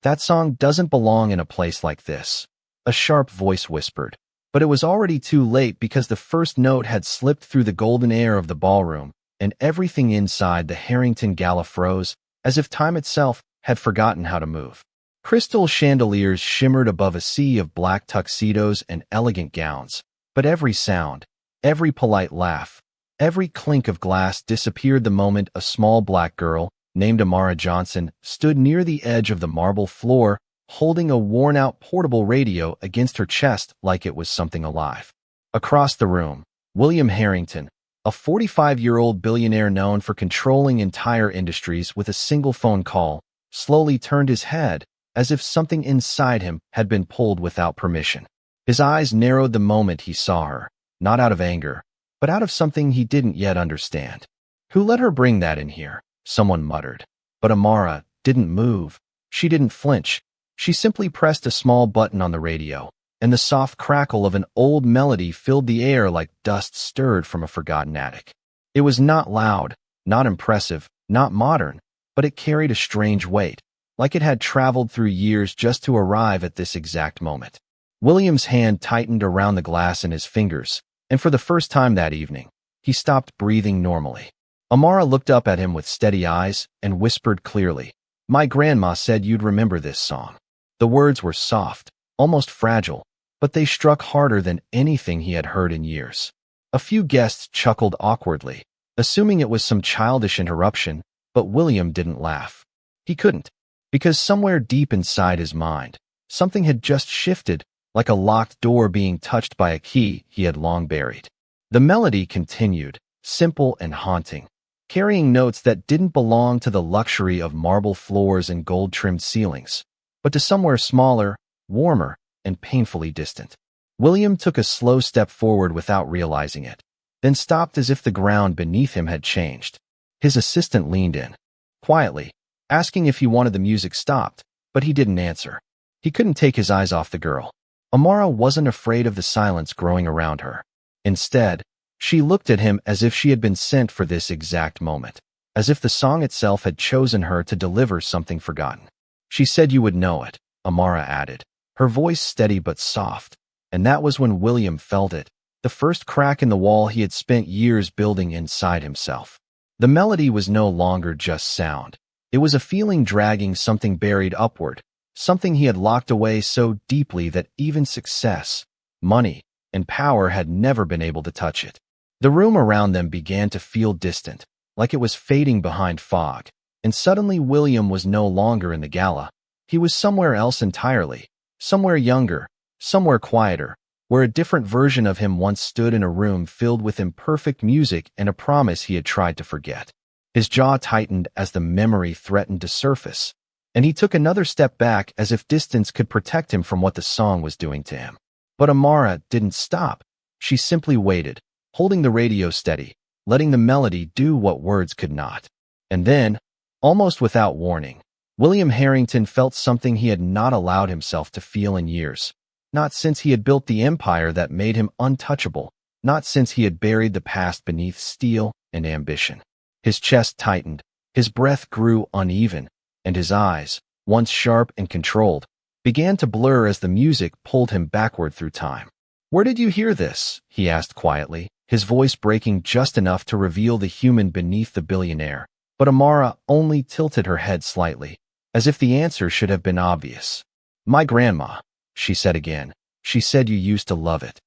That song doesn't belong in a place like this, a sharp voice whispered. But it was already too late because the first note had slipped through the golden air of the ballroom, and everything inside the Harrington gala froze, as if time itself had forgotten how to move. Crystal chandeliers shimmered above a sea of black tuxedos and elegant gowns, but every sound, every polite laugh, every clink of glass disappeared the moment a small black girl, named Amara Johnson, stood near the edge of the marble floor, holding a worn-out portable radio against her chest like it was something alive. Across the room, William Harrington, a 45-year-old billionaire known for controlling entire industries with a single phone call, slowly turned his head, as if something inside him had been pulled without permission. His eyes narrowed the moment he saw her, not out of anger, but out of something he didn't yet understand. "Who let her bring that in here?" someone muttered. But Amara didn't move. She didn't flinch. She simply pressed a small button on the radio, and the soft crackle of an old melody filled the air like dust stirred from a forgotten attic. It was not loud, not impressive, not modern, but it carried a strange weight, like it had traveled through years just to arrive at this exact moment. William's hand tightened around the glass in his fingers, and for the first time that evening, he stopped breathing normally. Amara looked up at him with steady eyes and whispered clearly, "My grandma said you'd remember this song." The words were soft, almost fragile, but they struck harder than anything he had heard in years. A few guests chuckled awkwardly, assuming it was some childish interruption, but William didn't laugh. He couldn't, because somewhere deep inside his mind, something had just shifted, like a locked door being touched by a key he had long buried. The melody continued, simple and haunting, carrying notes that didn't belong to the luxury of marble floors and gold-trimmed ceilings, but to somewhere smaller, warmer, and painfully distant. William took a slow step forward without realizing it, then stopped as if the ground beneath him had changed. His assistant leaned in, quietly, asking if he wanted the music stopped, but he didn't answer. He couldn't take his eyes off the girl. Amara wasn't afraid of the silence growing around her. Instead, she looked at him as if she had been sent for this exact moment, as if the song itself had chosen her to deliver something forgotten. "She said you would know it," Amara added, her voice steady but soft, and that was when William felt it, the first crack in the wall he had spent years building inside himself. The melody was no longer just sound. It was a feeling dragging something buried upward, something he had locked away so deeply that even success, money, and power had never been able to touch it. The room around them began to feel distant, like it was fading behind fog, and suddenly William was no longer in the gala. He was somewhere else entirely, somewhere younger, somewhere quieter, where a different version of him once stood in a room filled with imperfect music and a promise he had tried to forget. His jaw tightened as the memory threatened to surface, and he took another step back as if distance could protect him from what the song was doing to him. But Amara didn't stop. She simply waited, holding the radio steady, letting the melody do what words could not. And then, almost without warning, William Harrington felt something he had not allowed himself to feel in years. Not since he had built the empire that made him untouchable, not since he had buried the past beneath steel and ambition. His chest tightened, his breath grew uneven, and his eyes, once sharp and controlled, began to blur as the music pulled him backward through time. "Where did you hear this?" he asked quietly, his voice breaking just enough to reveal the human beneath the billionaire. But Amara only tilted her head slightly, as if the answer should have been obvious. "My grandma," she said again. "She said you used to love it."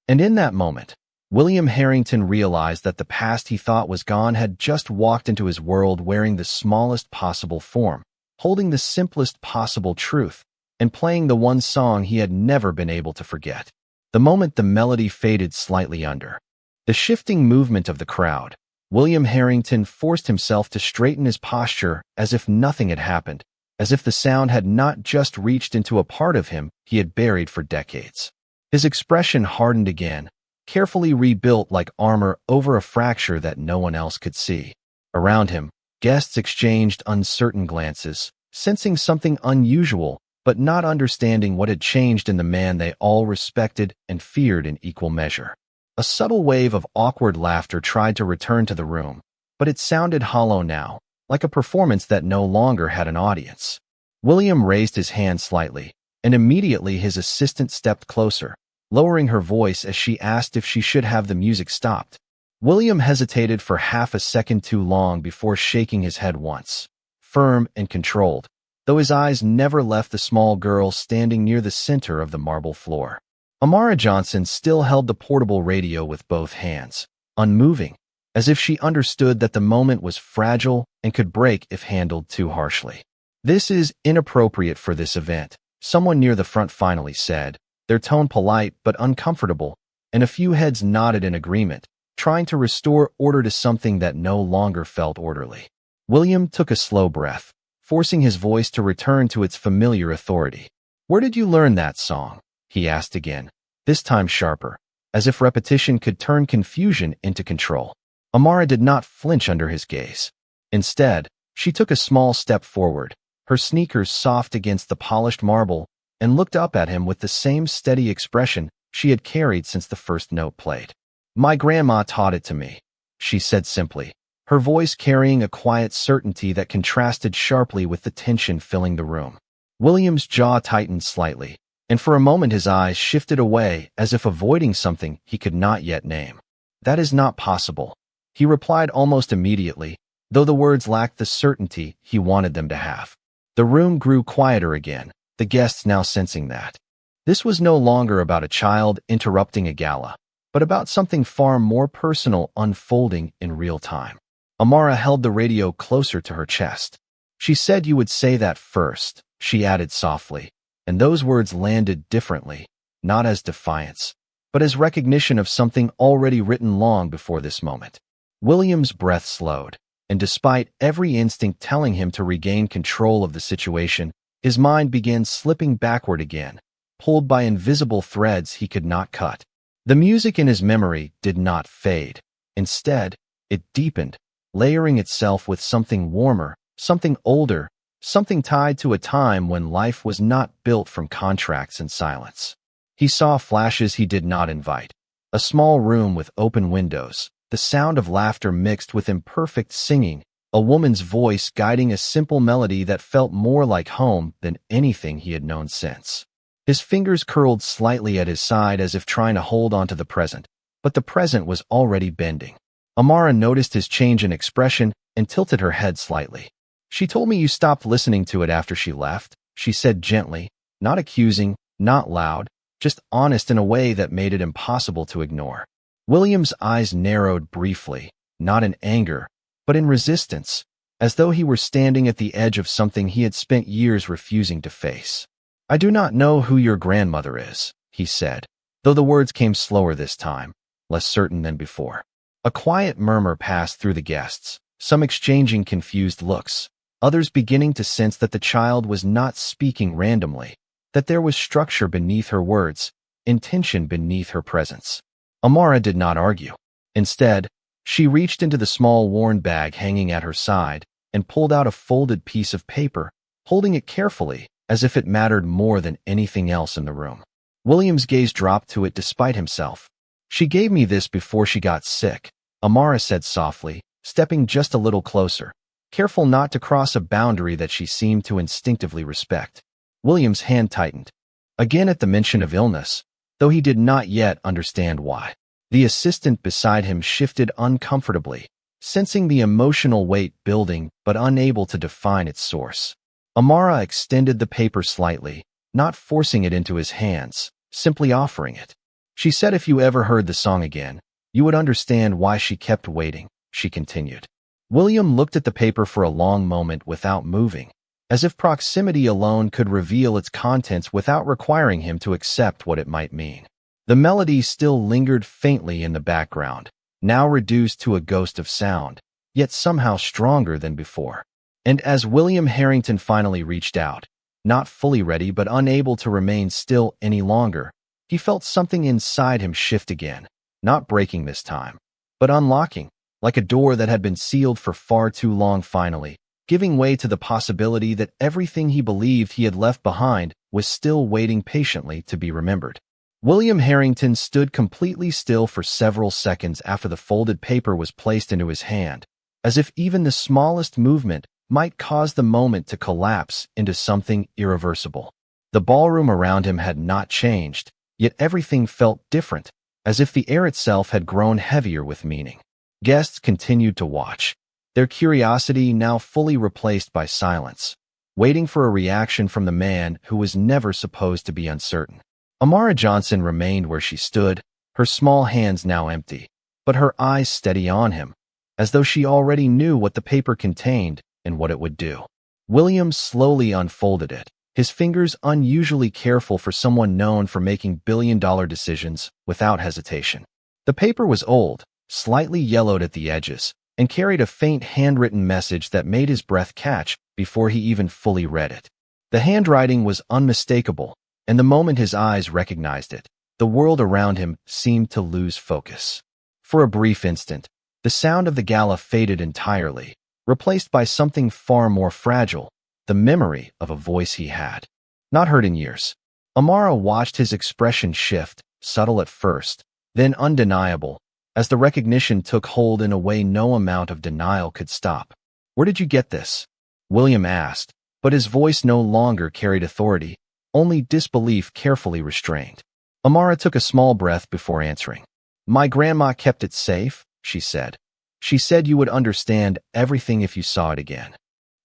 And in that moment, William Harrington realized that the past he thought was gone had just walked into his world wearing the smallest possible form, holding the simplest possible truth, and playing the one song he had never been able to forget. The moment the melody faded slightly under the shifting movement of the crowd, William Harrington forced himself to straighten his posture as if nothing had happened, as if the sound had not just reached into a part of him he had buried for decades. His expression hardened again, carefully rebuilt like armor over a fracture that no one else could see. Around him, guests exchanged uncertain glances, sensing something unusual, but not understanding what had changed in the man they all respected and feared in equal measure. A subtle wave of awkward laughter tried to return to the room, but it sounded hollow now, like a performance that no longer had an audience. William raised his hand slightly, and immediately his assistant stepped closer, lowering her voice as she asked if she should have the music stopped. William hesitated for half a second too long before shaking his head once, firm and controlled, though his eyes never left the small girl standing near the center of the marble floor. Amara Johnson still held the portable radio with both hands, unmoving, as if she understood that the moment was fragile and could break if handled too harshly. "This is inappropriate for this event," someone near the front finally said, their tone polite but uncomfortable, and a few heads nodded in agreement, trying to restore order to something that no longer felt orderly. William took a slow breath, forcing his voice to return to its familiar authority. "Where did you learn that song?" he asked again, this time sharper, as if repetition could turn confusion into control. Amara did not flinch under his gaze. Instead, she took a small step forward, her sneakers soft against the polished marble, and looked up at him with the same steady expression she had carried since the first note played. "My grandma taught it to me," she said simply, her voice carrying a quiet certainty that contrasted sharply with the tension filling the room. William's jaw tightened slightly, and for a moment his eyes shifted away as if avoiding something he could not yet name. "That is not possible," he replied almost immediately, though the words lacked the certainty he wanted them to have. The room grew quieter again, the guests now sensing that this was no longer about a child interrupting a gala, but about something far more personal unfolding in real time. Amara held the radio closer to her chest. "She said you would say that first," she added softly, and those words landed differently, not as defiance, but as recognition of something already written long before this moment. William's breath slowed, and despite every instinct telling him to regain control of the situation, his mind began slipping backward again, pulled by invisible threads he could not cut. The music in his memory did not fade. Instead, it deepened, layering itself with something warmer, something older, something tied to a time when life was not built from contracts and silence. He saw flashes he did not invite. A small room with open windows, the sound of laughter mixed with imperfect singing, a woman's voice guiding a simple melody that felt more like home than anything he had known since. His fingers curled slightly at his side as if trying to hold on to the present, but the present was already bending. Amara noticed his change in expression and tilted her head slightly. "She told me you stopped listening to it after she left," she said gently, not accusing, not loud, just honest in a way that made it impossible to ignore. William's eyes narrowed briefly, not in anger, but in resistance, as though he were standing at the edge of something he had spent years refusing to face. "I do not know who your grandmother is," he said, though the words came slower this time, less certain than before. A quiet murmur passed through the guests, some exchanging confused looks, others beginning to sense that the child was not speaking randomly, that there was structure beneath her words, intention beneath her presence. Amara did not argue. Instead, she reached into the small worn bag hanging at her side and pulled out a folded piece of paper, holding it carefully, as if it mattered more than anything else in the room. William's gaze dropped to it despite himself. "She gave me this before she got sick," Amara said softly, stepping just a little closer, careful not to cross a boundary that she seemed to instinctively respect. William's hand tightened, again at the mention of illness, though he did not yet understand why. The assistant beside him shifted uncomfortably, sensing the emotional weight building but unable to define its source. Amara extended the paper slightly, not forcing it into his hands, simply offering it. "She said if you ever heard the song again, you would understand why she kept waiting," she continued. William looked at the paper for a long moment without moving, as if proximity alone could reveal its contents without requiring him to accept what it might mean. The melody still lingered faintly in the background, now reduced to a ghost of sound, yet somehow stronger than before. And as William Harrington finally reached out, not fully ready but unable to remain still any longer, he felt something inside him shift again, not breaking this time, but unlocking, like a door that had been sealed for far too long finally, giving way to the possibility that everything he believed he had left behind was still waiting patiently to be remembered. William Harrington stood completely still for several seconds after the folded paper was placed into his hand, as if even the smallest movement might cause the moment to collapse into something irreversible. The ballroom around him had not changed, yet everything felt different, as if the air itself had grown heavier with meaning. Guests continued to watch, their curiosity now fully replaced by silence, waiting for a reaction from the man who was never supposed to be uncertain. Amara Johnson remained where she stood, her small hands now empty, but her eyes steady on him, as though she already knew what the paper contained and what it would do. William slowly unfolded it, his fingers unusually careful for someone known for making billion-dollar decisions without hesitation. The paper was old, slightly yellowed at the edges, and carried a faint handwritten message that made his breath catch before he even fully read it. The handwriting was unmistakable, and the moment his eyes recognized it, the world around him seemed to lose focus. For a brief instant, the sound of the gala faded entirely, replaced by something far more fragile, the memory of a voice he had not heard in years. Amara watched his expression shift, subtle at first, then undeniable, as the recognition took hold in a way no amount of denial could stop. "Where did you get this?" William asked, but his voice no longer carried authority, only disbelief carefully restrained. Amara took a small breath before answering. "My grandma kept it safe," she said. "She said you would understand everything if you saw it again."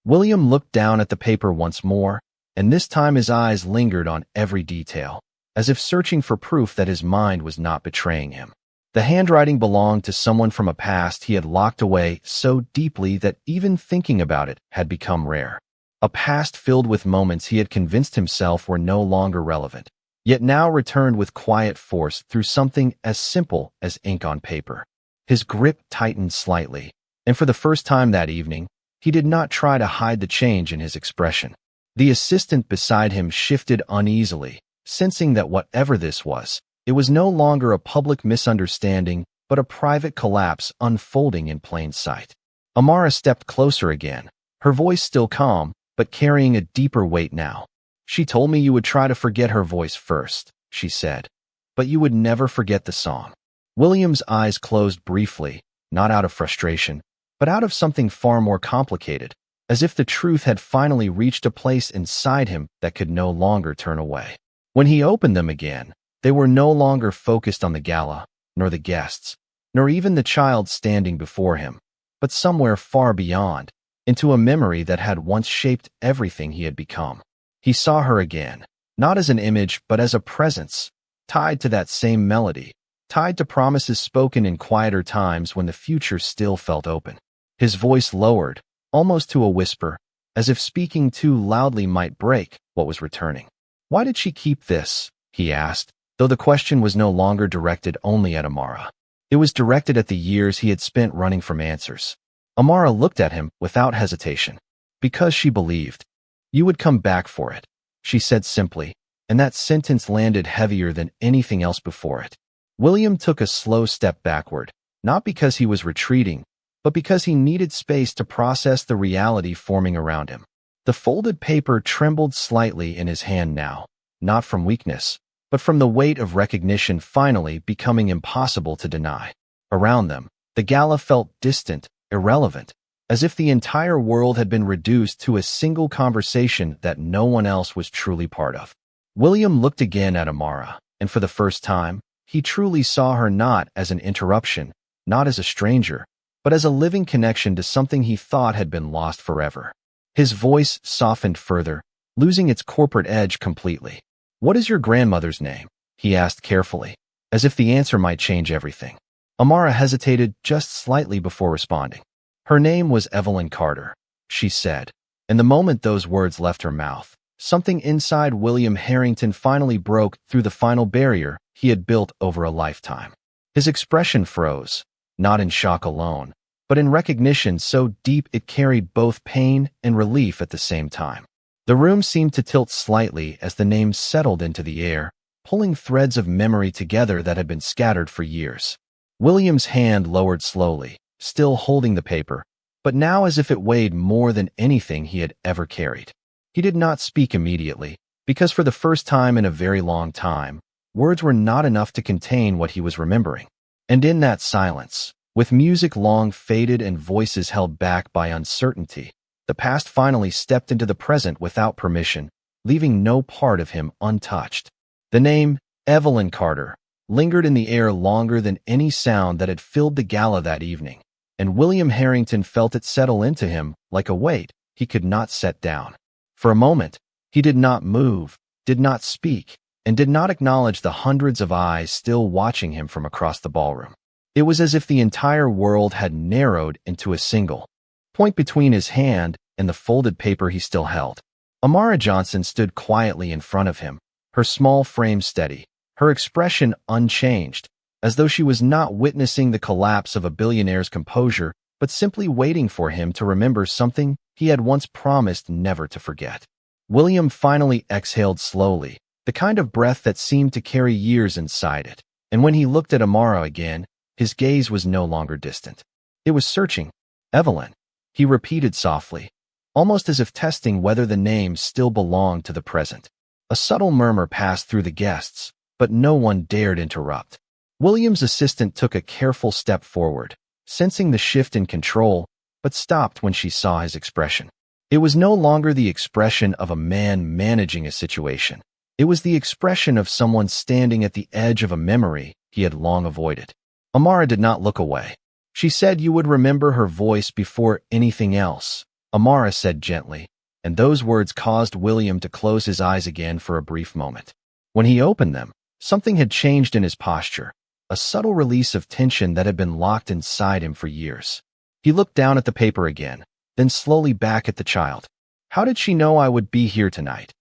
William looked down at the paper once more, and this time his eyes lingered on every detail, as if searching for proof that his mind was not betraying him. The handwriting belonged to someone from a past he had locked away so deeply that even thinking about it had become rare. A past filled with moments he had convinced himself were no longer relevant, yet now returned with quiet force through something as simple as ink on paper. His grip tightened slightly, and for the first time that evening, he did not try to hide the change in his expression. The assistant beside him shifted uneasily, sensing that whatever this was, it was no longer a public misunderstanding, but a private collapse unfolding in plain sight. Amara stepped closer again, her voice still calm, but carrying a deeper weight now. "She told me you would try to forget her voice first," she said, "but you would never forget the song." William's eyes closed briefly, not out of frustration, but out of something far more complicated, as if the truth had finally reached a place inside him that could no longer turn away. When he opened them again, they were no longer focused on the gala, nor the guests, nor even the child standing before him, but somewhere far beyond, into a memory that had once shaped everything he had become. He saw her again, not as an image but as a presence, tied to that same melody, tied to promises spoken in quieter times when the future still felt open. His voice lowered, almost to a whisper, as if speaking too loudly might break what was returning. "Why did she keep this?" he asked, though the question was no longer directed only at Amara. It was directed at the years he had spent running from answers. Amara looked at him without hesitation. "Because she believed you would come back for it," she said simply, and that sentence landed heavier than anything else before it. William took a slow step backward, not because he was retreating, but because he needed space to process the reality forming around him. The folded paper trembled slightly in his hand now, not from weakness, but from the weight of recognition finally becoming impossible to deny. Around them, the gala felt distant, irrelevant, as if the entire world had been reduced to a single conversation that no one else was truly part of. William looked again at Amara, and for the first time, he truly saw her not as an interruption, not as a stranger, but as a living connection to something he thought had been lost forever. His voice softened further, losing its corporate edge completely. "What is your grandmother's name?" he asked carefully, as if the answer might change everything. Amara hesitated just slightly before responding. "Her name was Evelyn Carter," she said, and the moment those words left her mouth, something inside William Harrington finally broke through the final barrier he had built over a lifetime. His expression froze, not in shock alone, but in recognition so deep it carried both pain and relief at the same time. The room seemed to tilt slightly as the name settled into the air, pulling threads of memory together that had been scattered for years. William's hand lowered slowly, still holding the paper, but now as if it weighed more than anything he had ever carried. He did not speak immediately, because for the first time in a very long time, words were not enough to contain what he was remembering. And in that silence, with music long faded and voices held back by uncertainty, The past finally stepped into the present without permission, leaving no part of him untouched. The name, Evelyn Carter, lingered in the air longer than any sound that had filled the gala that evening, and William Harrington felt it settle into him like a weight he could not set down. For a moment, he did not move, did not speak, and did not acknowledge the hundreds of eyes still watching him from across the ballroom. It was as if the entire world had narrowed into a single point between his hand and the folded paper he still held. Amara Johnson stood quietly in front of him, her small frame steady, her expression unchanged, as though she was not witnessing the collapse of a billionaire's composure, but simply waiting for him to remember something he had once promised never to forget. William finally exhaled slowly, the kind of breath that seemed to carry years inside it, and when he looked at Amara again, his gaze was no longer distant. It was searching. Evelyn, he repeated softly, almost as if testing whether the name still belonged to the present. A subtle murmur passed through the guests, but no one dared interrupt. William's assistant took a careful step forward, sensing the shift in control, but stopped when she saw his expression. It was no longer the expression of a man managing a situation. It was the expression of someone standing at the edge of a memory he had long avoided. Amara did not look away. She said you would remember her voice before anything else, Amara said gently, and those words caused William to close his eyes again for a brief moment. When he opened them, something had changed in his posture, a subtle release of tension that had been locked inside him for years. He looked down at the paper again, then slowly back at the child. How did she know I would be here tonight?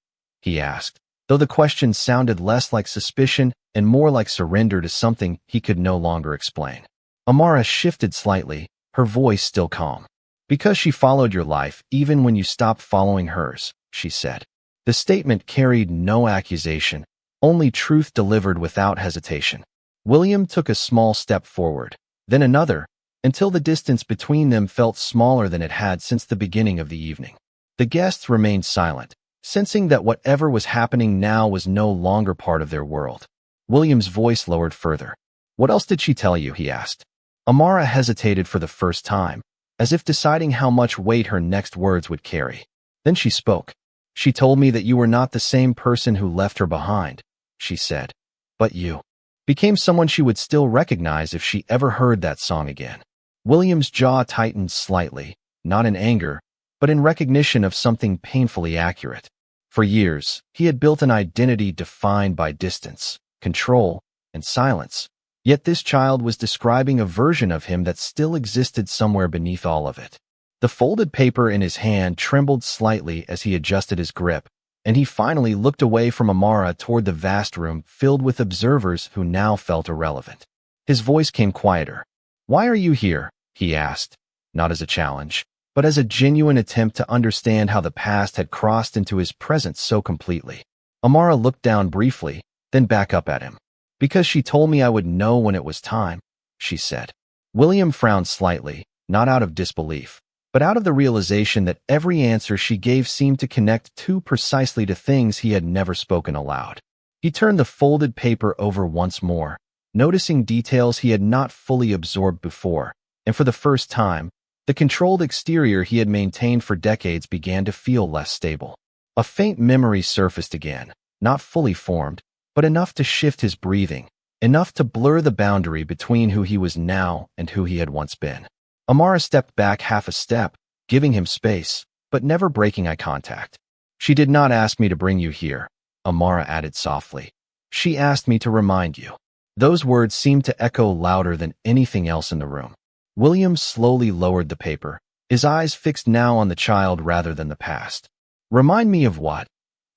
He asked, though the question sounded less like suspicion and more like surrender to something he could no longer explain. Amara shifted slightly, her voice still calm. Because she followed your life even when you stopped following hers, she said. The statement carried no accusation, only truth delivered without hesitation. William took a small step forward, then another, until the distance between them felt smaller than it had since the beginning of the evening. The guests remained silent, sensing that whatever was happening now was no longer part of their world. William's voice lowered further. What else did she tell you? He asked. Amara hesitated for the first time, as if deciding how much weight her next words would carry. Then she spoke. She told me that you were not the same person who left her behind, she said. But you became someone she would still recognize if she ever heard that song again. William's jaw tightened slightly, not in anger, but in recognition of something painfully accurate. For years, he had built an identity defined by distance, control, and silence. Yet this child was describing a version of him that still existed somewhere beneath all of it. The folded paper in his hand trembled slightly as he adjusted his grip, and he finally looked away from Amara toward the vast room filled with observers who now felt irrelevant. His voice came quieter. Why are you here? He asked, not as a challenge, but as a genuine attempt to understand how the past had crossed into his present so completely. Amara looked down briefly, then back up at him. Because she told me I would know when it was time, she said. William frowned slightly, not out of disbelief, but out of the realization that every answer she gave seemed to connect too precisely to things he had never spoken aloud. He turned the folded paper over once more, noticing details he had not fully absorbed before, and for the first time, the controlled exterior he had maintained for decades began to feel less stable. A faint memory surfaced again, not fully formed, but enough to shift his breathing, enough to blur the boundary between who he was now and who he had once been. Amara stepped back half a step, giving him space, but never breaking eye contact. She did not ask me to bring you here, Amara added softly. She asked me to remind you. Those words seemed to echo louder than anything else in the room. William slowly lowered the paper, his eyes fixed now on the child rather than the past. Remind me of what?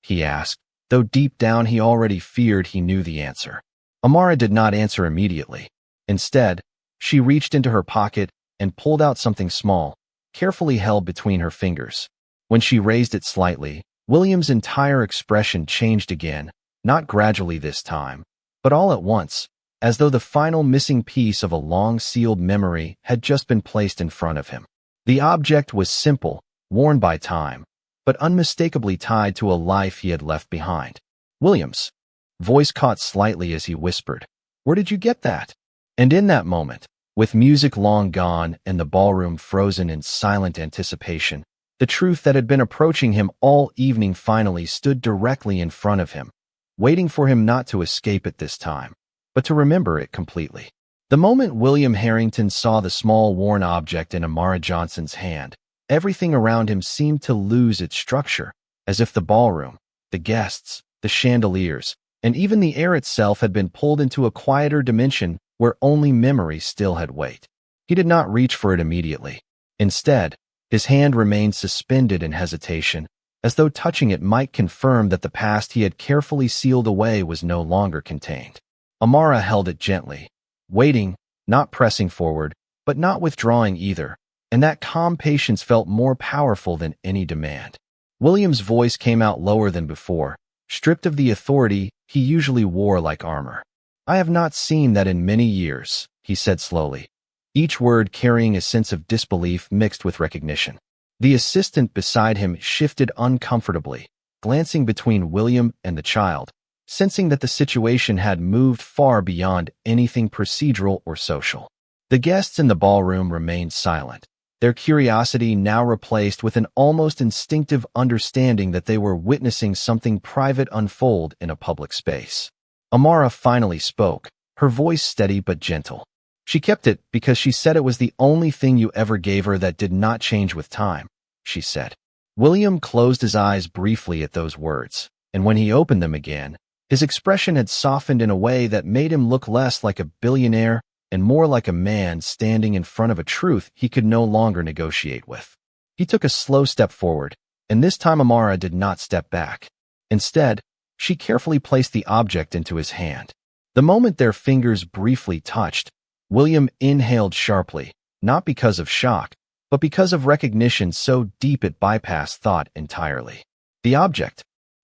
He asked, though deep down he already feared he knew the answer. Amara did not answer immediately. Instead, she reached into her pocket and pulled out something small, carefully held between her fingers. When she raised it slightly, William's entire expression changed again, not gradually this time, but all at once, as though the final missing piece of a long-sealed memory had just been placed in front of him. The object was simple, worn by time, but unmistakably tied to a life he had left behind. William's voice caught slightly as he whispered, "Where did you get that?" And in that moment, with music long gone and the ballroom frozen in silent anticipation, The truth that had been approaching him all evening finally stood directly in front of him, waiting for him not to escape it this time, but to remember it completely. The moment William Harrington saw the small worn object in Amara Johnson's hand, everything around him seemed to lose its structure, as if the ballroom, the guests, the chandeliers, and even the air itself had been pulled into a quieter dimension where only memory still had weight. He did not reach for it immediately. Instead, his hand remained suspended in hesitation, as though touching it might confirm that the past he had carefully sealed away was no longer contained. Amara held it gently, waiting, not pressing forward, but not withdrawing either, and that calm patience felt more powerful than any demand. William's voice came out lower than before, stripped of the authority he usually wore like armor. "I have not seen that in many years," he said slowly, each word carrying a sense of disbelief mixed with recognition. The assistant beside him shifted uncomfortably, glancing between William and the child, sensing that the situation had moved far beyond anything procedural or social. The guests in the ballroom remained silent, their curiosity now replaced with an almost instinctive understanding that they were witnessing something private unfold in a public space. Amara finally spoke, her voice steady but gentle. She kept it because she said it was the only thing you ever gave her that did not change with time, she said. William closed his eyes briefly at those words, and when he opened them again, his expression had softened in a way that made him look less like a billionaire and more like a man standing in front of a truth he could no longer negotiate with. He took a slow step forward, and this time Amara did not step back. Instead, she carefully placed the object into his hand. The moment their fingers briefly touched, William inhaled sharply, not because of shock, but because of recognition so deep it bypassed thought entirely. The object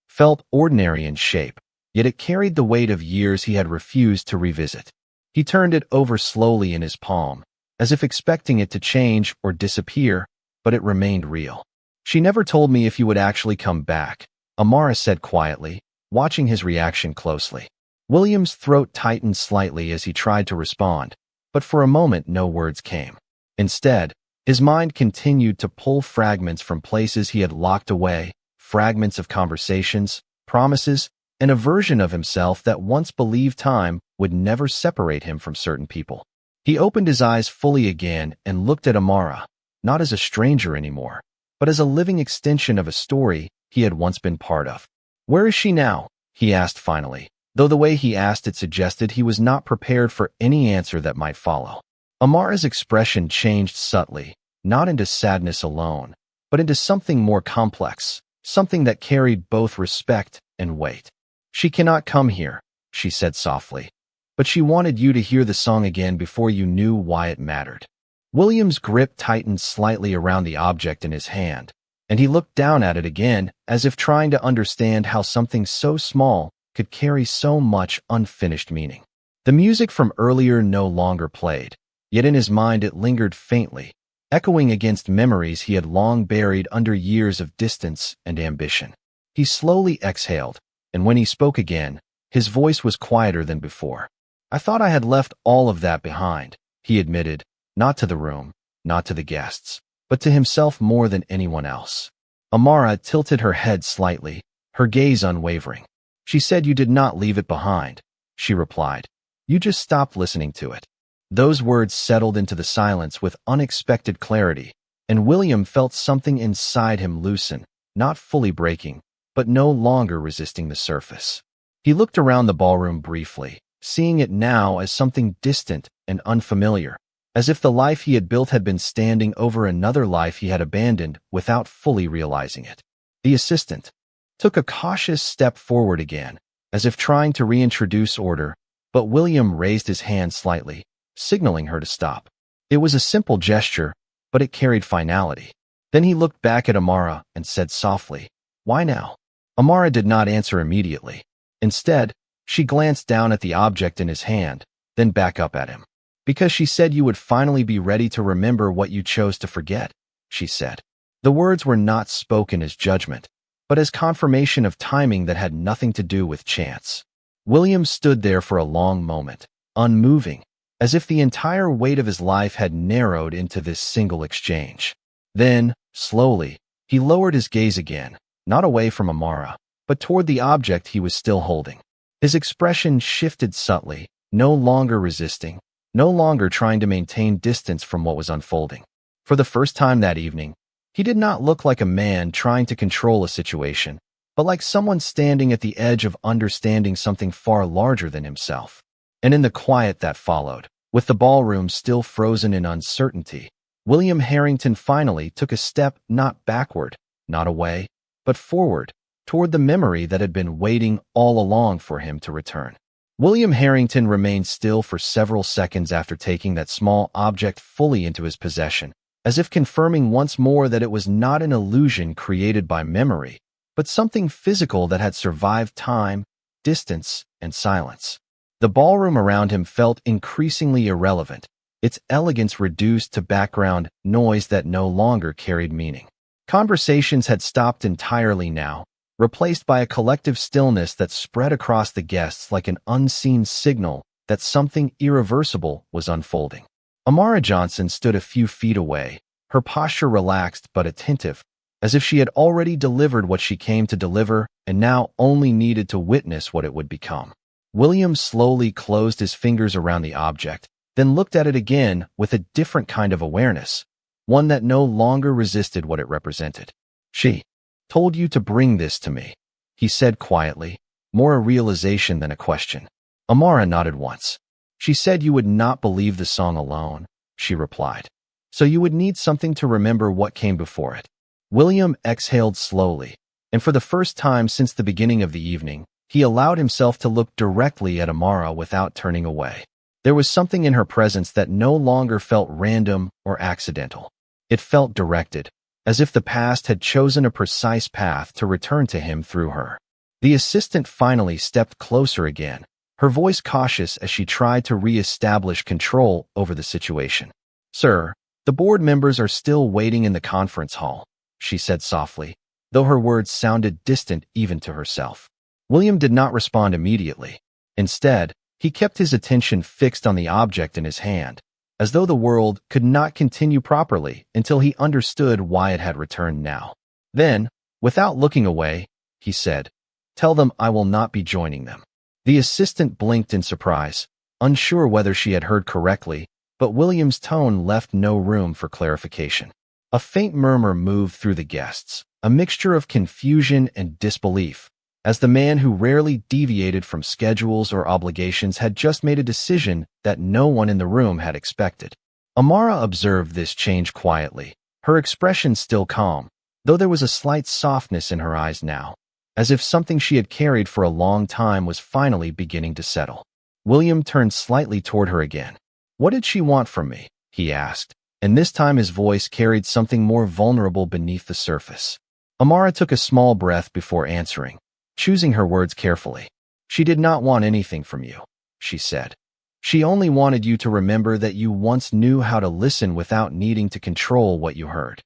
felt ordinary in shape, yet it carried the weight of years he had refused to revisit. He turned it over slowly in his palm, as if expecting it to change or disappear, but it remained real. "She never told me if you would actually come back," Amara said quietly, watching his reaction closely. William's throat tightened slightly as he tried to respond, but for a moment no words came. Instead, his mind continued to pull fragments from places he had locked away, fragments of conversations, promises, and a version of himself that once believed time would never separate him from certain people. He opened his eyes fully again and looked at Amara, not as a stranger anymore, but as a living extension of a story he had once been part of. "Where is she now?" he asked finally, though the way he asked it suggested he was not prepared for any answer that might follow. Amara's expression changed subtly, not into sadness alone, but into something more complex, something that carried both respect and weight. "She cannot come here," she said softly, "but she wanted you to hear the song again before you knew why it mattered." William's grip tightened slightly around the object in his hand, and he looked down at it again as if trying to understand how something so small could carry so much unfinished meaning. The music from earlier no longer played, yet in his mind it lingered faintly, echoing against memories he had long buried under years of distance and ambition. He slowly exhaled, and when he spoke again, his voice was quieter than before. "I thought I had left all of that behind," he admitted, not to the room, not to the guests, but to himself more than anyone else. Amara tilted her head slightly, her gaze unwavering. "She said you did not leave it behind," she replied. "You just stopped listening to it." Those words settled into the silence with unexpected clarity, and William felt something inside him loosen, not fully breaking, but no longer resisting the surface. He looked around the ballroom briefly, seeing it now as something distant and unfamiliar, as if the life he had built had been standing over another life he had abandoned without fully realizing it. The assistant took a cautious step forward again, as if trying to reintroduce order, but William raised his hand slightly, signaling her to stop. It was a simple gesture, but it carried finality. Then he looked back at Amara and said softly, "Why now?" Amara did not answer immediately. Instead, she glanced down at the object in his hand, then back up at him. "Because she said you would finally be ready to remember what you chose to forget," she said. The words were not spoken as judgment, but as confirmation of timing that had nothing to do with chance. William stood there for a long moment, unmoving, as if the entire weight of his life had narrowed into this single exchange. Then, slowly, He lowered his gaze again, not away from Amara, but toward the object he was still holding. His expression shifted subtly, no longer resisting, no longer trying to maintain distance from what was unfolding. For the first time that evening, he did not look like a man trying to control a situation, but like someone standing at the edge of understanding something far larger than himself. And in the quiet that followed, with the ballroom still frozen in uncertainty, William Harrington finally took a step not backward, not away, but forward, toward the memory that had been waiting all along for him to return. William Harrington remained still for several seconds after taking that small object fully into his possession, as if confirming once more that it was not an illusion created by memory, but something physical that had survived time, distance, and silence. The ballroom around him felt increasingly irrelevant, its elegance reduced to background noise that no longer carried meaning. Conversations had stopped entirely now, replaced by a collective stillness that spread across the guests like an unseen signal that something irreversible was unfolding. Amara Johnson stood a few feet away, her posture relaxed but attentive, as if she had already delivered what she came to deliver and now only needed to witness what it would become. William slowly closed his fingers around the object, then looked at it again with a different kind of awareness, one that no longer resisted what it represented. "She told you to bring this to me," he said quietly, more a realization than a question. Amara nodded once. "She said you would not believe the song alone," she replied. "So you would need something to remember what came before it." William exhaled slowly, and for the first time since the beginning of the evening, he allowed himself to look directly at Amara without turning away. There was something in her presence that no longer felt random or accidental. It felt directed, as if the past had chosen a precise path to return to him through her. The assistant finally stepped closer again, her voice cautious as she tried to re-establish control over the situation. "Sir, the board members are still waiting in the conference hall," she said softly, though her words sounded distant even to herself. William did not respond immediately. Instead, he kept his attention fixed on the object in his hand, as though the world could not continue properly until he understood why it had returned now. Then, without looking away, he said, "Tell them I will not be joining them." The assistant blinked in surprise, unsure whether she had heard correctly, but William's tone left no room for clarification. A faint murmur moved through the guests, a mixture of confusion and disbelief, as the man who rarely deviated from schedules or obligations had just made a decision that no one in the room had expected. Amara observed this change quietly, her expression still calm, though there was a slight softness in her eyes now, as if something she had carried for a long time was finally beginning to settle. William turned slightly toward her again. "What did she want from me?" he asked, and this time his voice carried something more vulnerable beneath the surface. Amara took a small breath before answering, choosing her words carefully. "She did not want anything from you," she said. "She only wanted you to remember that you once knew how to listen without needing to control what you heard."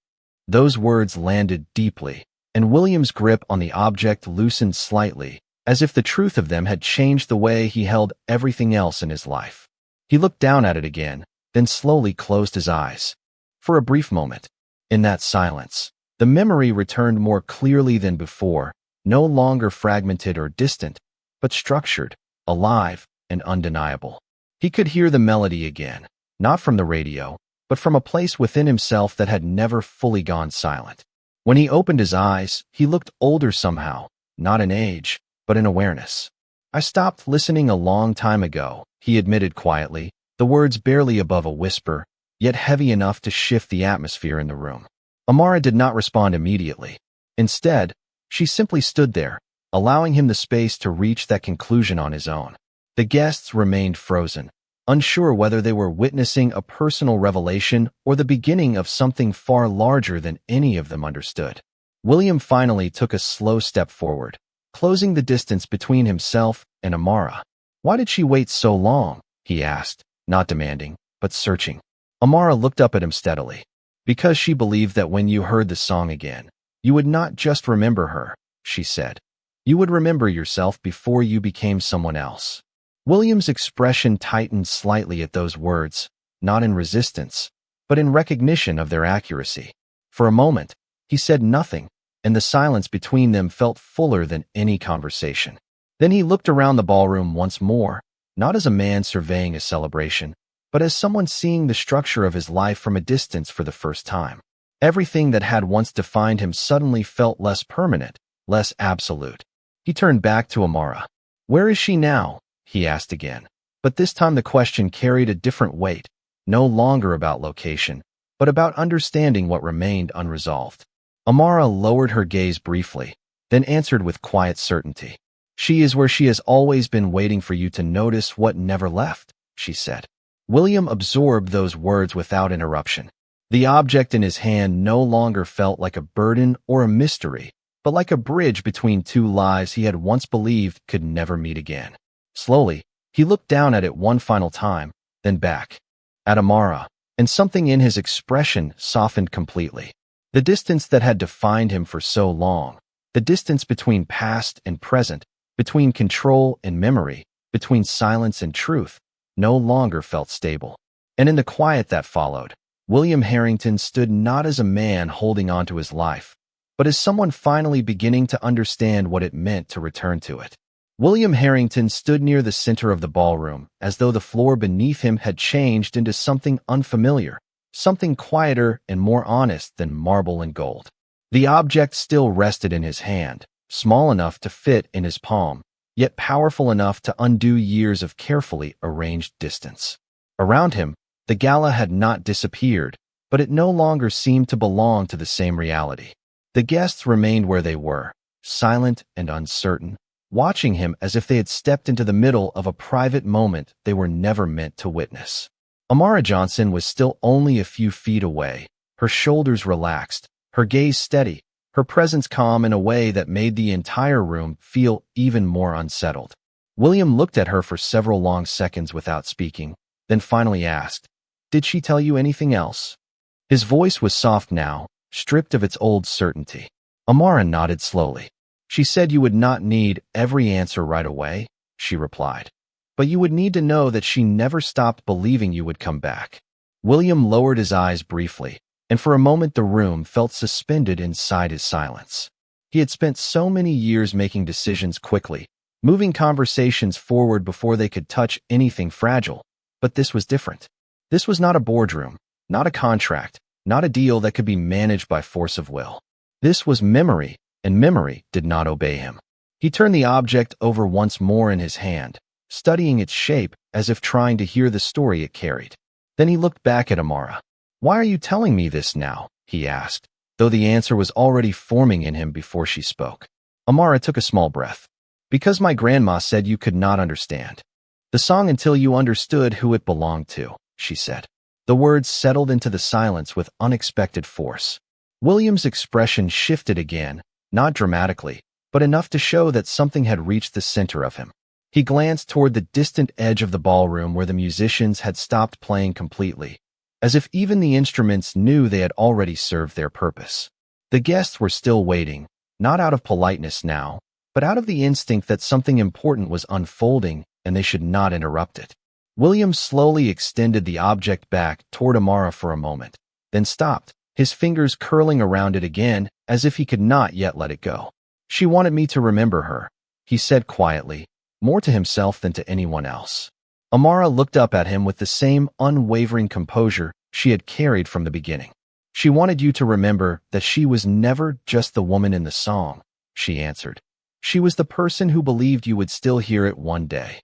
Those words landed deeply, and William's grip on the object loosened slightly, as if the truth of them had changed the way he held everything else in his life. He looked down at it again, then slowly closed his eyes. For a brief moment, in that silence, the memory returned more clearly than before, no longer fragmented or distant, but structured, alive, and undeniable. He could hear the melody again, not from the radio, but from a place within himself that had never fully gone silent. When he opened his eyes, he looked older somehow, not in age, but in awareness. "I stopped listening a long time ago," he admitted quietly, the words barely above a whisper, yet heavy enough to shift the atmosphere in the room. Amara did not respond immediately. Instead, she simply stood there, allowing him the space to reach that conclusion on his own. The guests remained frozen, unsure whether they were witnessing a personal revelation or the beginning of something far larger than any of them understood. William finally took a slow step forward, closing the distance between himself and Amara. "Why did she wait so long?" he asked, not demanding, but searching. Amara looked up at him steadily. "Because she believed that when you heard the song again, you would not just remember her," she said. "You would remember yourself before you became someone else." William's expression tightened slightly at those words, not in resistance, but in recognition of their accuracy. For a moment, He said nothing, and the silence between them felt fuller than any conversation. Then he looked around the ballroom once more, not as a man surveying a celebration, but as someone seeing the structure of his life from a distance for the first time. Everything that had once defined him suddenly felt less permanent, less absolute. He turned back to Amara. "Where is she now?" he asked again. But this time the question carried a different weight, no longer about location, but about understanding what remained unresolved. Amara lowered her gaze briefly, then answered with quiet certainty. "She is where she has always been, waiting for you to notice what never left," she said. William absorbed those words without interruption. The object in his hand no longer felt like a burden or a mystery, but like a bridge between two lives he had once believed could never meet again. Slowly, he looked down at it one final time, then back at Amara, and something in his expression softened completely. The distance that had defined him for so long, the distance between past and present, between control and memory, between silence and truth, no longer felt stable. And in the quiet that followed, William Harrington stood not as a man holding on to his life, but as someone finally beginning to understand what it meant to return to it. William Harrington stood near the center of the ballroom, as though the floor beneath him had changed into something unfamiliar, something quieter and more honest than marble and gold. The object still rested in his hand, small enough to fit in his palm, yet powerful enough to undo years of carefully arranged distance. Around him, the gala had not disappeared, but it no longer seemed to belong to the same reality. The guests remained where they were, silent and uncertain, watching him as if they had stepped into the middle of a private moment they were never meant to witness. Amara Johnson was still only a few feet away, her shoulders relaxed, her gaze steady, her presence calm in a way that made the entire room feel even more unsettled. William looked at her for several long seconds without speaking, then finally asked, "Did she tell you anything else?" His voice was soft now, stripped of its old certainty. Amara nodded slowly. "She said you would not need every answer right away," she replied. "But you would need to know that she never stopped believing you would come back." William lowered his eyes briefly, and for a moment the room felt suspended inside his silence. He had spent so many years making decisions quickly, moving conversations forward before they could touch anything fragile. But this was different. This was not a boardroom, not a contract, not a deal that could be managed by force of will. This was memory, and memory did not obey him. He turned the object over once more in his hand, studying its shape as if trying to hear the story it carried. Then he looked back at Amara. "Why are you telling me this now?" he asked, though the answer was already forming in him before she spoke. Amara took a small breath. "Because my grandma said you could not understand the song until you understood who it belonged to," she said. The words settled into the silence with unexpected force. William's expression shifted again, not dramatically, but enough to show that something had reached the center of him. He glanced toward the distant edge of the ballroom where the musicians had stopped playing completely, as if even the instruments knew they had already served their purpose. The guests were still waiting, not out of politeness now, but out of the instinct that something important was unfolding and they should not interrupt it. William slowly extended the object back toward Amara for a moment, then stopped, his fingers curling around it again as if he could not yet let it go. "She wanted me to remember her," he said quietly, more to himself than to anyone else. Amara looked up at him with the same unwavering composure she had carried from the beginning. "She wanted you to remember that she was never just the woman in the song," she answered. "She was the person who believed you would still hear it one day."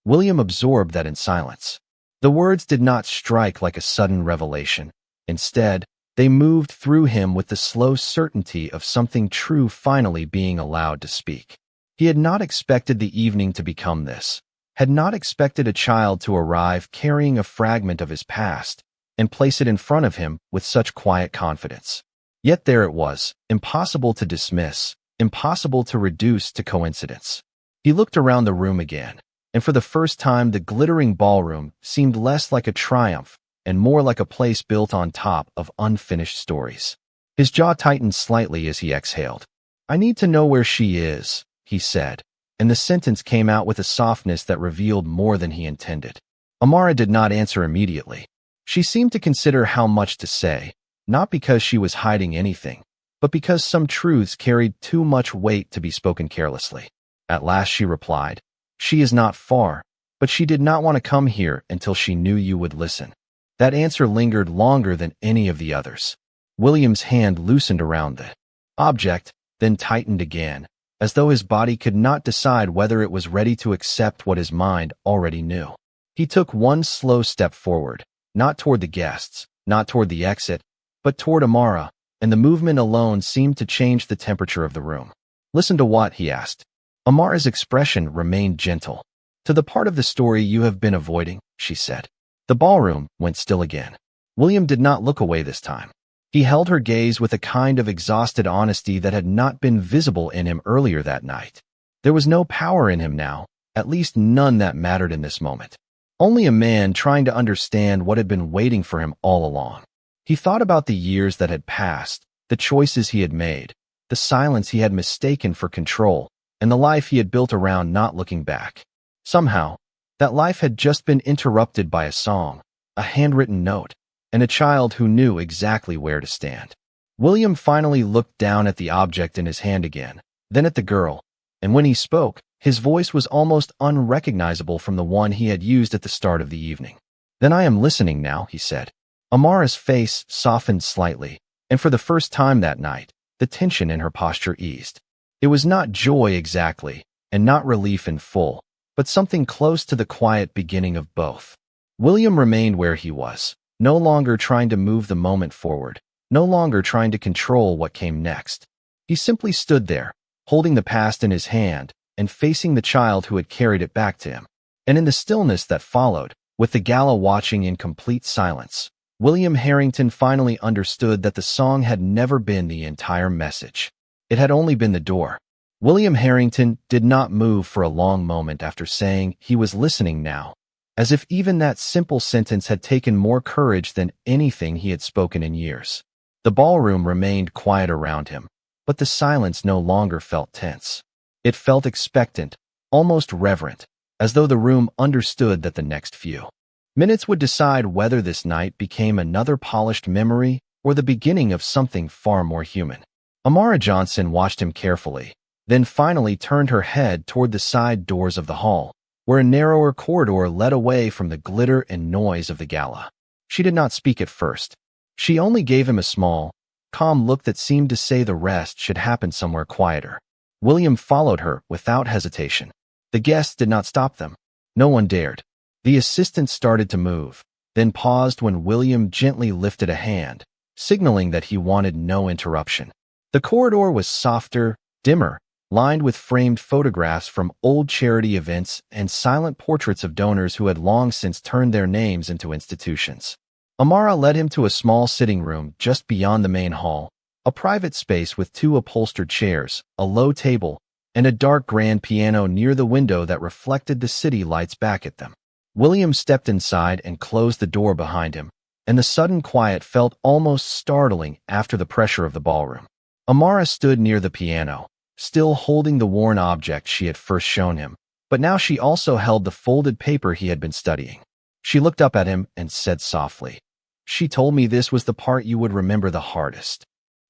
William absorbed that in silence. The words did not strike like a sudden revelation. Instead, they moved through him with the slow certainty of something true finally being allowed to speak. He had not expected the evening to become this, had not expected a child to arrive carrying a fragment of his past and place it in front of him with such quiet confidence. Yet there it was, impossible to dismiss, impossible to reduce to coincidence. He looked around the room again, and for the first time the glittering ballroom seemed less like a triumph and more like a place built on top of unfinished stories. His jaw tightened slightly as he exhaled. "I need to know where she is," he said, and the sentence came out with a softness that revealed more than he intended. Amara did not answer immediately. She seemed to consider how much to say, not because she was hiding anything, but because some truths carried too much weight to be spoken carelessly. At last she replied, "She is not far, but she did not want to come here until she knew you would listen." That answer lingered longer than any of the others. William's hand loosened around the object, then tightened again, as though his body could not decide whether it was ready to accept what his mind already knew. He took one slow step forward, not toward the guests, not toward the exit, but toward Amara, and the movement alone seemed to change the temperature of the room. "Listen to what?" he asked. Amara's expression remained gentle. "To the part of the story you have been avoiding," she said. The ballroom went still again. William did not look away this time. He held her gaze with a kind of exhausted honesty that had not been visible in him earlier that night. There was no power in him now, at least none that mattered in this moment. Only a man trying to understand what had been waiting for him all along. He thought about the years that had passed, the choices he had made, the silence he had mistaken for control, and the life he had built around not looking back. Somehow, that life had just been interrupted by a song, a handwritten note, and a child who knew exactly where to stand. William finally looked down at the object in his hand again, then at the girl, and when he spoke, his voice was almost unrecognizable from the one he had used at the start of the evening. "Then I am listening now," he said. Amara's face softened slightly, and for the first time that night, the tension in her posture eased. It was not joy exactly, and not relief in full, but something close to the quiet beginning of both. William remained where he was, no longer trying to move the moment forward, no longer trying to control what came next. He simply stood there, holding the past in his hand and facing the child who had carried it back to him. And in the stillness that followed, with the gala watching in complete silence, William Harrington finally understood that the song had never been the entire message. It had only been the door. William Harrington did not move for a long moment after saying he was listening now, as if even that simple sentence had taken more courage than anything he had spoken in years. The ballroom remained quiet around him, but the silence no longer felt tense. It felt expectant, almost reverent, as though the room understood that the next few minutes would decide whether this night became another polished memory or the beginning of something far more human. Amara Johnson watched him carefully, then finally turned her head toward the side doors of the hall, where a narrower corridor led away from the glitter and noise of the gala. She did not speak at first. She only gave him a small, calm look that seemed to say the rest should happen somewhere quieter. William followed her without hesitation. The guests did not stop them. No one dared. The assistant started to move, then paused when William gently lifted a hand, signaling that he wanted no interruption. The corridor was softer, dimmer, lined with framed photographs from old charity events and silent portraits of donors who had long since turned their names into institutions. Amara led him to a small sitting room just beyond the main hall, a private space with 2 upholstered chairs, a low table, and a dark grand piano near the window that reflected the city lights back at them. William stepped inside and closed the door behind him, and the sudden quiet felt almost startling after the pressure of the ballroom. Amara stood near the piano, still holding the worn object she had first shown him, but now she also held the folded paper he had been studying. She looked up at him and said softly, "She told me this was the part you would remember the hardest."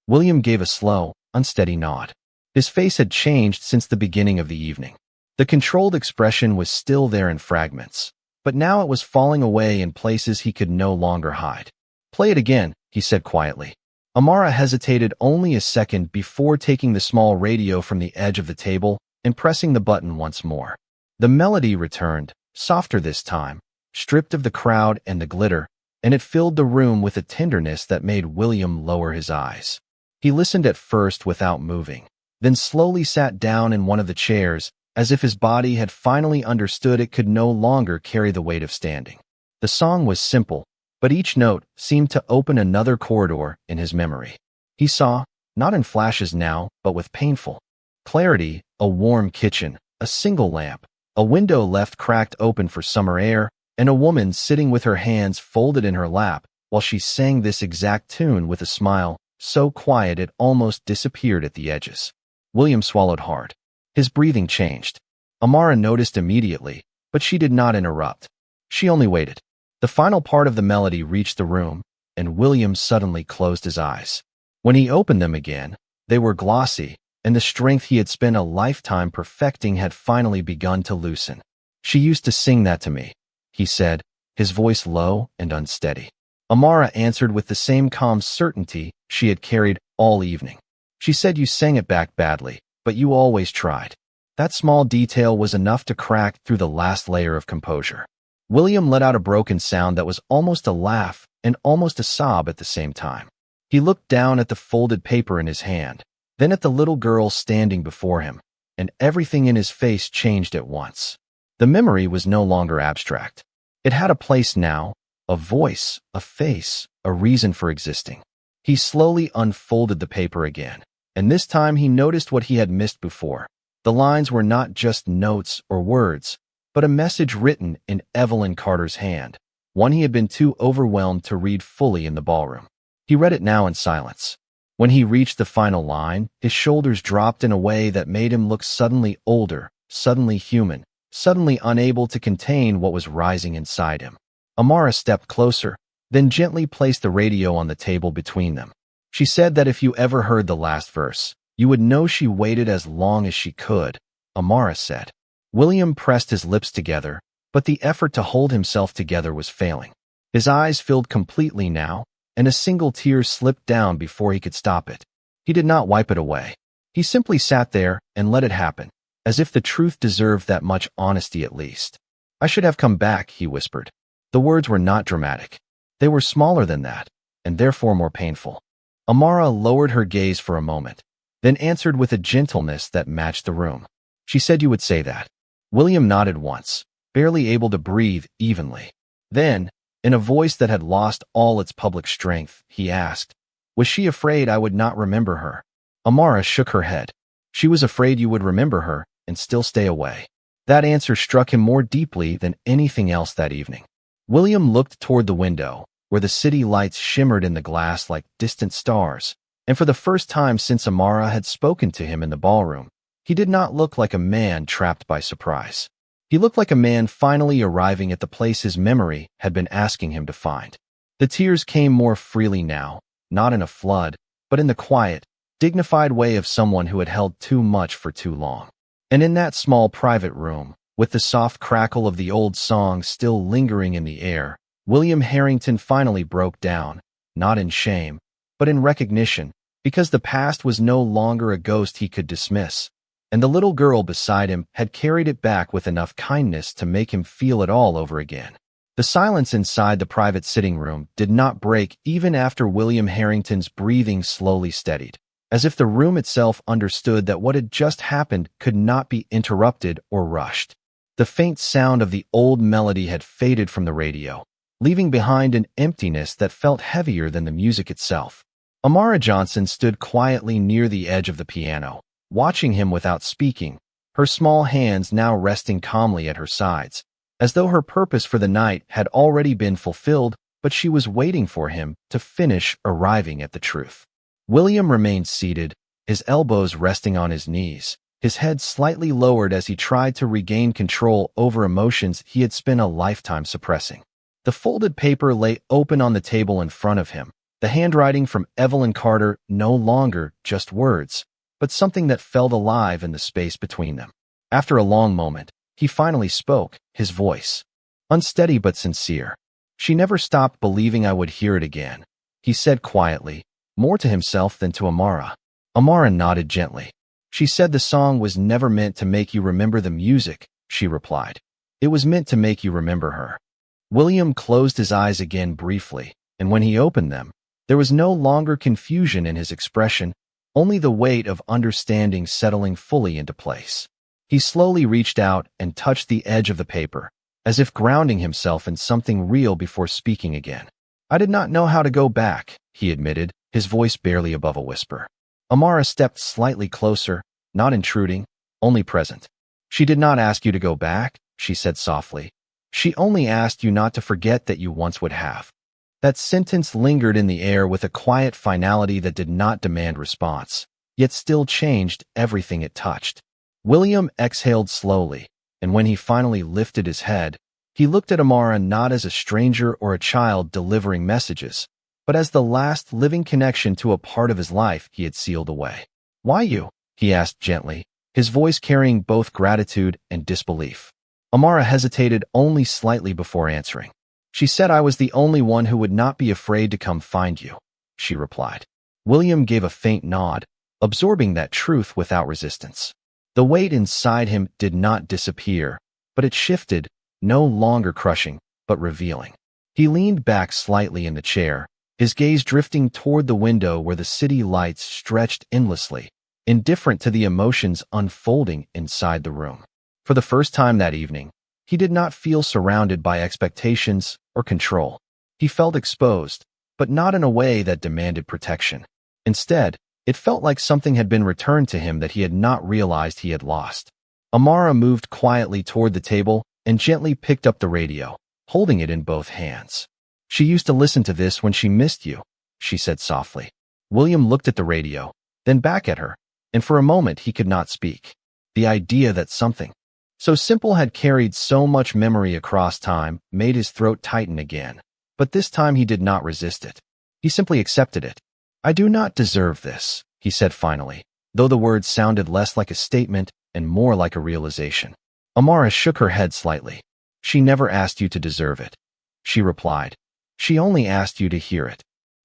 William gave a slow, unsteady nod. His face had changed since the beginning of the evening. The controlled expression was still there in fragments, but now it was falling away in places he could no longer hide. "Play it again," he said quietly. Amara hesitated only a second before taking the small radio from the edge of the table and pressing the button once more. The melody returned, softer this time, stripped of the crowd and the glitter, and it filled the room with a tenderness that made William lower his eyes. He listened at first without moving, then slowly sat down in one of the chairs, as if his body had finally understood it could no longer carry the weight of standing. The song was simple, but each note seemed to open another corridor in his memory. He saw, not in flashes now, but with painful clarity, a warm kitchen, a single lamp, a window left cracked open for summer air, and a woman sitting with her hands folded in her lap while she sang this exact tune with a smile so quiet it almost disappeared at the edges. William swallowed hard. His breathing changed. Amara noticed immediately, but she did not interrupt. She only waited. The final part of the melody reached the room, and William suddenly closed his eyes. When he opened them again, They were glossy, and the strength he had spent a lifetime perfecting had finally begun to loosen. "She used to sing that to me," he said, his voice low and unsteady. Amara answered with the same calm certainty she had carried all evening. "She said you sang it back badly, but you always tried." That small detail was enough to crack through the last layer of composure. William let out a broken sound that was almost a laugh and almost a sob at the same time. He looked down at the folded paper in his hand, then at the little girl standing before him, and everything in his face changed at once. The memory was no longer abstract. It had a place now, a voice, a face, a reason for existing. He slowly unfolded the paper again, and this time he noticed what he had missed before. The lines were not just notes or words, but a message written in Evelyn Carter's hand, one he had been too overwhelmed to read fully in the ballroom. He read it now in silence. When he reached the final line, his shoulders dropped in a way that made him look suddenly older, suddenly human, suddenly unable to contain what was rising inside him. Amara stepped closer, then gently placed the radio on the table between them. "She said that if you ever heard the last verse, you would know she waited as long as she could," Amara said. William pressed his lips together, but the effort to hold himself together was failing. His eyes filled completely now, and a single tear slipped down before he could stop it. He did not wipe it away. He simply sat there and let it happen, as if the truth deserved that much honesty at least. "I should have come back," he whispered. The words were not dramatic. They were smaller than that, and therefore more painful. Amara lowered her gaze for a moment, then answered with a gentleness that matched the room. "She said you would say that." William nodded once, barely able to breathe evenly. Then, in a voice that had lost all its public strength, he asked, "Was she afraid I would not remember her?" Amara shook her head. "She was afraid you would remember her and still stay away." That answer struck him more deeply than anything else that evening. William looked toward the window, where the city lights shimmered in the glass like distant stars, and for the first time since Amara had spoken to him in the ballroom, he did not look like a man trapped by surprise. He looked like a man finally arriving at the place his memory had been asking him to find. The tears came more freely now, not in a flood, but in the quiet, dignified way of someone who had held too much for too long. And in that small private room, with the soft crackle of the old song still lingering in the air, William Harrington finally broke down, not in shame, but in recognition, because the past was no longer a ghost he could dismiss, and the little girl beside him had carried it back with enough kindness to make him feel it all over again. The silence inside the private sitting room did not break even after William Harrington's breathing slowly steadied, as if the room itself understood that what had just happened could not be interrupted or rushed. The faint sound of the old melody had faded from the radio, leaving behind an emptiness that felt heavier than the music itself. Amara Johnson stood quietly near the edge of the piano, watching him without speaking, her small hands now resting calmly at her sides, as though her purpose for the night had already been fulfilled, but she was waiting for him to finish arriving at the truth. William remained seated, his elbows resting on his knees, his head slightly lowered as he tried to regain control over emotions he had spent a lifetime suppressing. The folded paper lay open on the table in front of him, the handwriting from Evelyn Carter no longer just words, but something that felt alive in the space between them. After a long moment, he finally spoke, his voice unsteady but sincere. "She never stopped believing I would hear it again," he said quietly, more to himself than to Amara. Amara nodded gently. "She said the song was never meant to make you remember the music," she replied. "It was meant to make you remember her." William closed his eyes again briefly, and when he opened them, there was no longer confusion in his expression, only the weight of understanding settling fully into place. He slowly reached out and touched the edge of the paper, as if grounding himself in something real before speaking again. "I did not know how to go back," he admitted, his voice barely above a whisper. Amara stepped slightly closer, not intruding, only present. "She did not ask you to go back," she said softly. "She only asked you not to forget that you once would have." That sentence lingered in the air with a quiet finality that did not demand response, yet still changed everything it touched. William exhaled slowly, and when he finally lifted his head, he looked at Amara not as a stranger or a child delivering messages, but as the last living connection to a part of his life he had sealed away. Why you? He asked gently, his voice carrying both gratitude and disbelief. Amara hesitated only slightly before answering. She said I was the only one who would not be afraid to come find you, she replied. William gave a faint nod, absorbing that truth without resistance. The weight inside him did not disappear, but it shifted, no longer crushing, but revealing. He leaned back slightly in the chair, his gaze drifting toward the window where the city lights stretched endlessly, indifferent to the emotions unfolding inside the room. For the first time that evening, he did not feel surrounded by expectations or control. He felt exposed, but not in a way that demanded protection. Instead, it felt like something had been returned to him that he had not realized he had lost. Amara moved quietly toward the table and gently picked up the radio, holding it in both hands. She used to listen to this when she missed you, she said softly. William looked at the radio, then back at her, and for a moment he could not speak. The idea that something so simple had carried so much memory across time made his throat tighten again. But this time he did not resist it. He simply accepted it. I do not deserve this, he said finally, though the words sounded less like a statement and more like a realization. Amara shook her head slightly. She never asked you to deserve it, she replied. She only asked you to hear it.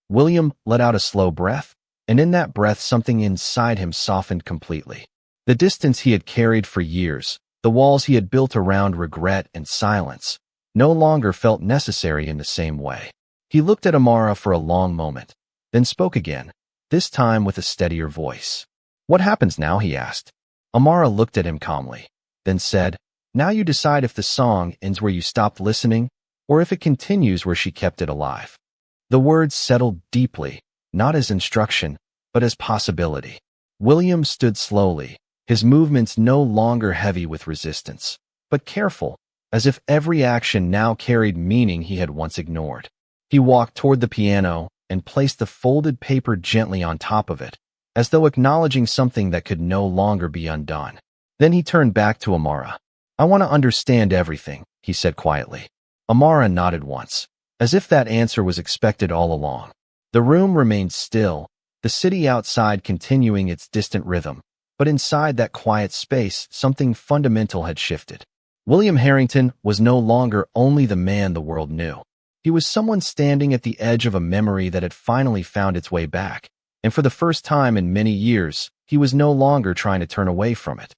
William let out a slow breath, and in that breath something inside him softened completely. The distance he had carried for years, the walls he had built around regret and silence, no longer felt necessary in the same way. He looked at Amara for a long moment, then spoke again, this time with a steadier voice. What happens now? He asked. Amara looked at him calmly, then said, now you decide if the song ends where you stopped listening, or if it continues where she kept it alive. The words settled deeply, not as instruction, but as possibility. William stood slowly, his movements no longer heavy with resistance, but careful, as if every action now carried meaning he had once ignored. He walked toward the piano and placed the folded paper gently on top of it, as though acknowledging something that could no longer be undone. Then he turned back to Amara. I want to understand everything, he said quietly. Amara nodded once, as if that answer was expected all along. The room remained still, the city outside continuing its distant rhythm, but inside that quiet space, something fundamental had shifted. William Harrington was no longer only the man the world knew. He was someone standing at the edge of a memory that had finally found its way back, and for the first time in many years, he was no longer trying to turn away from it.